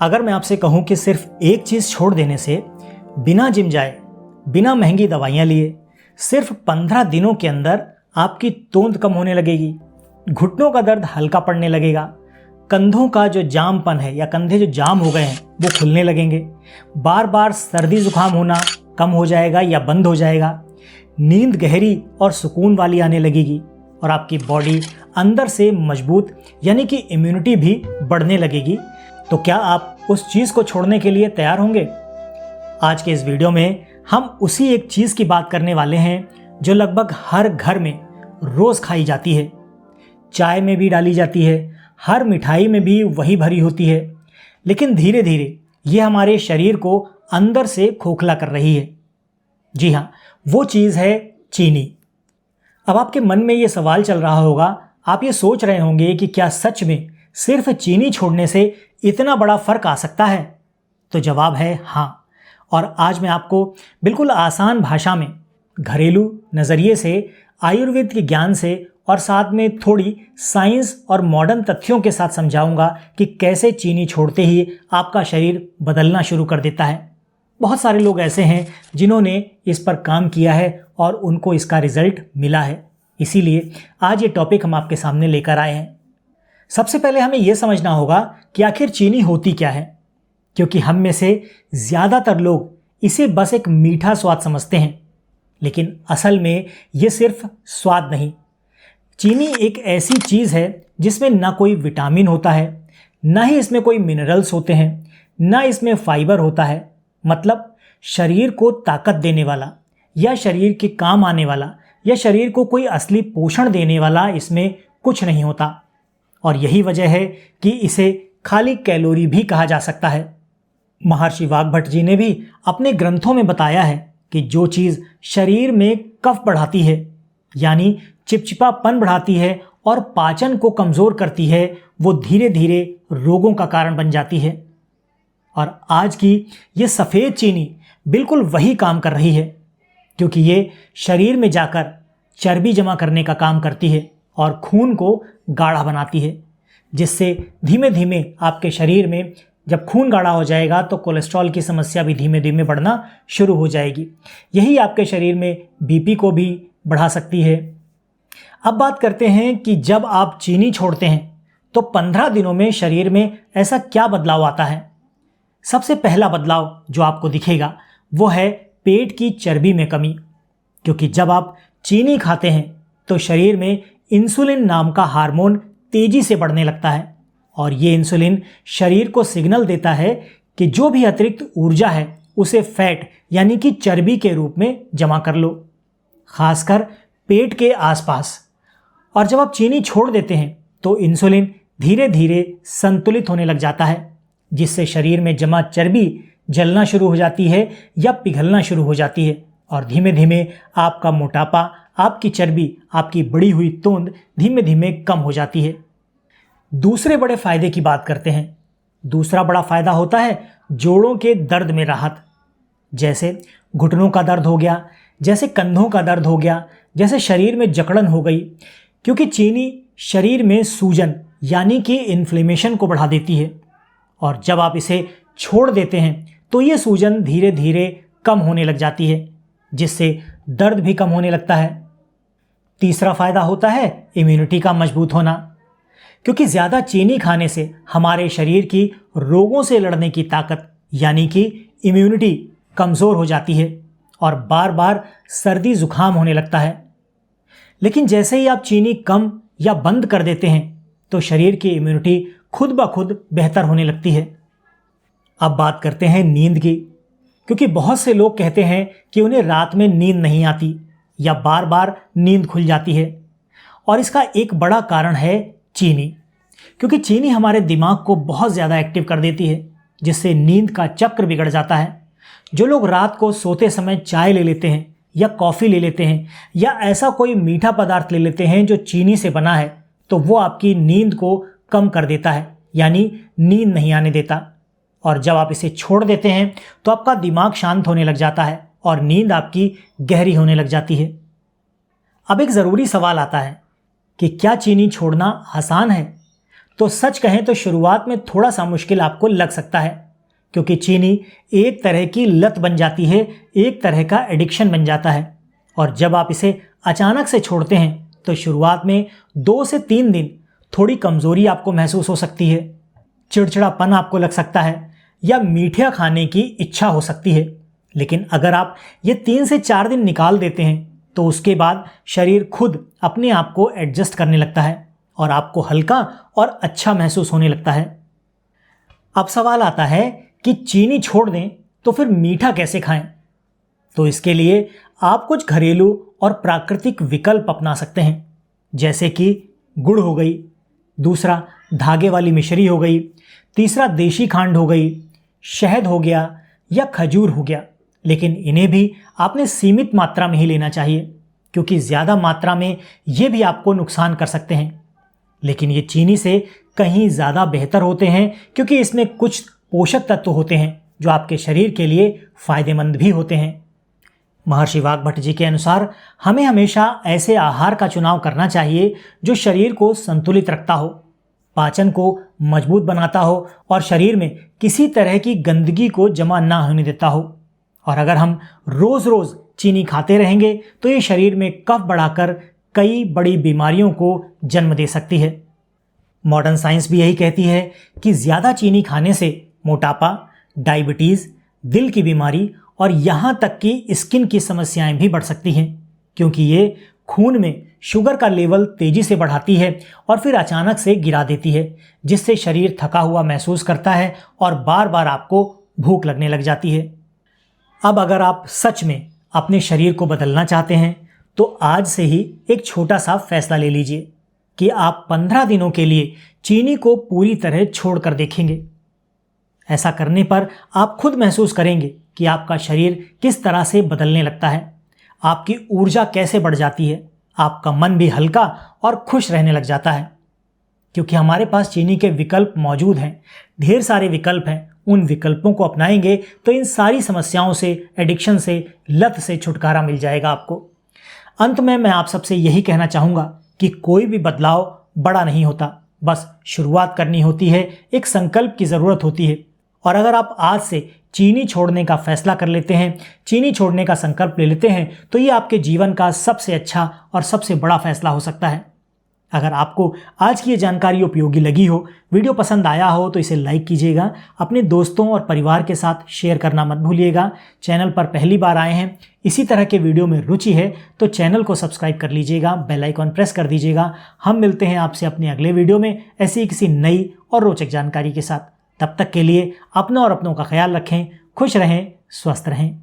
अगर मैं आपसे कहूं कि सिर्फ एक चीज़ छोड़ देने से बिना जिम जाए, बिना महंगी दवाइयां लिए, सिर्फ 15 दिनों के अंदर आपकी तोंद कम होने लगेगी, घुटनों का दर्द हल्का पड़ने लगेगा, कंधों का जो जामपन है या कंधे जो जाम हो गए हैं वो खुलने लगेंगे, बार बार सर्दी जुकाम होना कम हो जाएगा या बंद हो जाएगा, नींद गहरी और सुकून वाली आने लगेगी और आपकी बॉडी अंदर से मजबूत यानी कि इम्यूनिटी भी बढ़ने लगेगी। तो क्या आप उस चीज़ को छोड़ने के लिए तैयार होंगे? आज के इस वीडियो में हम उसी एक चीज़ की बात करने वाले हैं जो लगभग हर घर में रोज़ खाई जाती है, चाय में भी डाली जाती है, हर मिठाई में भी वही भरी होती है, लेकिन धीरे धीरे ये हमारे शरीर को अंदर से खोखला कर रही है। जी हाँ, वो चीज़ है चीनी। अब आपके मन में ये सवाल चल रहा होगा, आप ये सोच रहे होंगे कि क्या सच में सिर्फ चीनी छोड़ने से इतना बड़ा फर्क आ सकता है? तो जवाब है हाँ। और आज मैं आपको बिल्कुल आसान भाषा में, घरेलू नज़रिए से, आयुर्वेद के ज्ञान से और साथ में थोड़ी साइंस और मॉडर्न तथ्यों के साथ समझाऊंगा कि कैसे चीनी छोड़ते ही आपका शरीर बदलना शुरू कर देता है। बहुत सारे लोग ऐसे हैं जिन्होंने इस पर काम किया है और उनको इसका रिजल्ट मिला है, इसीलिए आज ये टॉपिक हम आपके सामने लेकर आए हैं। सबसे पहले हमें यह समझना होगा कि आखिर चीनी होती क्या है, क्योंकि हम में से ज़्यादातर लोग इसे बस एक मीठा स्वाद समझते हैं, लेकिन असल में ये सिर्फ स्वाद नहीं। चीनी एक ऐसी चीज़ है जिसमें ना कोई विटामिन होता है, ना ही इसमें कोई मिनरल्स होते हैं, ना इसमें फाइबर होता है। मतलब शरीर को ताकत देने वाला या शरीर के काम आने वाला या शरीर को कोई असली पोषण देने वाला इसमें कुछ नहीं होता। और यही वजह है कि इसे खाली कैलोरी भी कहा जा सकता है। महर्षि वाग्भट जी ने भी अपने ग्रंथों में बताया है कि जो चीज़ शरीर में कफ बढ़ाती है यानी चिपचिपापन बढ़ाती है और पाचन को कमज़ोर करती है, वो धीरे धीरे रोगों का कारण बन जाती है। और आज की ये सफ़ेद चीनी बिल्कुल वही काम कर रही है, क्योंकि ये शरीर में जाकर चर्बी जमा करने का काम करती है और खून को गाढ़ा बनाती है, जिससे धीमे धीमे आपके शरीर में जब खून गाढ़ा हो जाएगा तो कोलेस्ट्रॉल की समस्या भी धीमे धीमे बढ़ना शुरू हो जाएगी। यही आपके शरीर में बीपी को भी बढ़ा सकती है। अब बात करते हैं कि जब आप चीनी छोड़ते हैं तो 15 दिनों में शरीर में ऐसा क्या बदलाव आता है। सबसे पहला बदलाव जो आपको दिखेगा वो है पेट की चर्बी में कमी, क्योंकि जब आप चीनी खाते हैं तो शरीर में इंसुलिन नाम का हार्मोन तेजी से बढ़ने लगता है और ये इंसुलिन शरीर को सिग्नल देता है कि जो भी अतिरिक्त ऊर्जा है उसे फैट यानी कि चर्बी के रूप में जमा कर लो, खासकर पेट के आसपास। और जब आप चीनी छोड़ देते हैं तो इंसुलिन धीरे धीरे संतुलित होने लग जाता है, जिससे शरीर में जमा चर्बी जलना शुरू हो जाती है या पिघलना शुरू हो जाती है और धीमे धीमे आपका मोटापा, आपकी चर्बी, आपकी बढ़ी हुई तोंद धीमे धीमे कम हो जाती है। दूसरे बड़े फायदे की बात करते हैं। दूसरा बड़ा फायदा होता है जोड़ों के दर्द में राहत। जैसे घुटनों का दर्द हो गया, जैसे कंधों का दर्द हो गया, जैसे शरीर में जकड़न हो गई, क्योंकि चीनी शरीर में सूजन यानी कि इन्फ्लेमेशन को बढ़ा देती है और जब आप इसे छोड़ देते हैं तो ये सूजन धीरे धीरे कम होने लग जाती है, जिससे दर्द भी कम होने लगता है। तीसरा फायदा होता है इम्यूनिटी का मजबूत होना, क्योंकि ज़्यादा चीनी खाने से हमारे शरीर की रोगों से लड़ने की ताकत यानी कि इम्यूनिटी कमज़ोर हो जाती है और बार बार सर्दी जुकाम होने लगता है। लेकिन जैसे ही आप चीनी कम या बंद कर देते हैं तो शरीर की इम्यूनिटी खुद ब खुद बेहतर होने लगती है। अब बात करते हैं नींद की, क्योंकि बहुत से लोग कहते हैं कि उन्हें रात में नींद नहीं आती या बार बार नींद खुल जाती है, और इसका एक बड़ा कारण है चीनी, क्योंकि चीनी हमारे दिमाग को बहुत ज़्यादा एक्टिव कर देती है, जिससे नींद का चक्र बिगड़ जाता है। जो लोग रात को सोते समय चाय ले लेते हैं या कॉफ़ी ले लेते हैं या ऐसा कोई मीठा पदार्थ ले लेते हैं जो चीनी से बना है, तो वो आपकी नींद को कम कर देता है, यानी नींद नहीं आने देता। और जब आप इसे छोड़ देते हैं तो आपका दिमाग शांत होने लग जाता है और नींद आपकी गहरी होने लग जाती है। अब एक ज़रूरी सवाल आता है कि क्या चीनी छोड़ना आसान है? तो सच कहें तो शुरुआत में थोड़ा सा मुश्किल आपको लग सकता है, क्योंकि चीनी एक तरह की लत बन जाती है, एक तरह का एडिक्शन बन जाता है। और जब आप इसे अचानक से छोड़ते हैं तो शुरुआत में 2 से 3 दिन थोड़ी कमजोरी आपको महसूस हो सकती है, चिड़चिड़ापन आपको लग सकता है या मीठा खाने की इच्छा हो सकती है। लेकिन अगर आप ये 3 से 4 दिन निकाल देते हैं तो उसके बाद शरीर खुद अपने आप को एडजस्ट करने लगता है और आपको हल्का और अच्छा महसूस होने लगता है। अब सवाल आता है कि चीनी छोड़ दें तो फिर मीठा कैसे खाएं? तो इसके लिए आप कुछ घरेलू और प्राकृतिक विकल्प अपना सकते हैं, जैसे कि गुड़ हो गई, दूसरा धागे वाली मिश्री हो गई, तीसरा देशी खांड हो गई, शहद हो गया या खजूर हो गया। लेकिन इन्हें भी आपने सीमित मात्रा में ही लेना चाहिए, क्योंकि ज़्यादा मात्रा में ये भी आपको नुकसान कर सकते हैं। लेकिन ये चीनी से कहीं ज़्यादा बेहतर होते हैं, क्योंकि इसमें कुछ पोषक तत्व होते हैं जो आपके शरीर के लिए फायदेमंद भी होते हैं। महर्षि वाग्भट जी के अनुसार हमें हमेशा ऐसे आहार का चुनाव करना चाहिए जो शरीर को संतुलित रखता हो, पाचन को मजबूत बनाता हो और शरीर में किसी तरह की गंदगी को जमा ना होने देता हो। और अगर हम रोज़ रोज़ चीनी खाते रहेंगे तो ये शरीर में कफ बढ़ाकर कई बड़ी बीमारियों को जन्म दे सकती है। मॉडर्न साइंस भी यही कहती है कि ज़्यादा चीनी खाने से मोटापा, डायबिटीज़, दिल की बीमारी और यहाँ तक कि स्किन की समस्याएं भी बढ़ सकती हैं, क्योंकि ये खून में शुगर का लेवल तेजी से बढ़ाती है और फिर अचानक से गिरा देती है, जिससे शरीर थका हुआ महसूस करता है और बार बार आपको भूख लगने लग जाती है। अब अगर आप सच में अपने शरीर को बदलना चाहते हैं तो आज से ही एक छोटा सा फैसला ले लीजिए कि आप 15 दिनों के लिए चीनी को पूरी तरह छोड़कर देखेंगे। ऐसा करने पर आप खुद महसूस करेंगे कि आपका शरीर किस तरह से बदलने लगता है, आपकी ऊर्जा कैसे बढ़ जाती है, आपका मन भी हल्का और खुश रहने लग जाता है। क्योंकि हमारे पास चीनी के विकल्प मौजूद हैं, ढेर सारे विकल्प हैं। उन विकल्पों को अपनाएंगे तो इन सारी समस्याओं से, एडिक्शन से, लत से छुटकारा मिल जाएगा आपको। अंत में मैं आप सबसे यही कहना चाहूँगा कि कोई भी बदलाव बड़ा नहीं होता, बस शुरुआत करनी होती है, एक संकल्प की ज़रूरत होती है। और अगर आप आज से चीनी छोड़ने का फैसला कर लेते हैं, चीनी छोड़ने का संकल्प ले लेते हैं, तो ये आपके जीवन का सबसे अच्छा और सबसे बड़ा फैसला हो सकता है। अगर आपको आज की ये जानकारी उपयोगी लगी हो, वीडियो पसंद आया हो, तो इसे लाइक कीजिएगा, अपने दोस्तों और परिवार के साथ शेयर करना मत भूलिएगा। चैनल पर पहली बार आए हैं, इसी तरह के वीडियो में रुचि है तो चैनल को सब्सक्राइब कर लीजिएगा, बेल आइकॉन प्रेस कर दीजिएगा। हम मिलते हैं आपसे अपने अगले वीडियो में ऐसी ही किसी नई और रोचक जानकारी के साथ। तब तक के लिए अपना और अपनों का ख्याल रखें, खुश रहें, स्वस्थ रहें।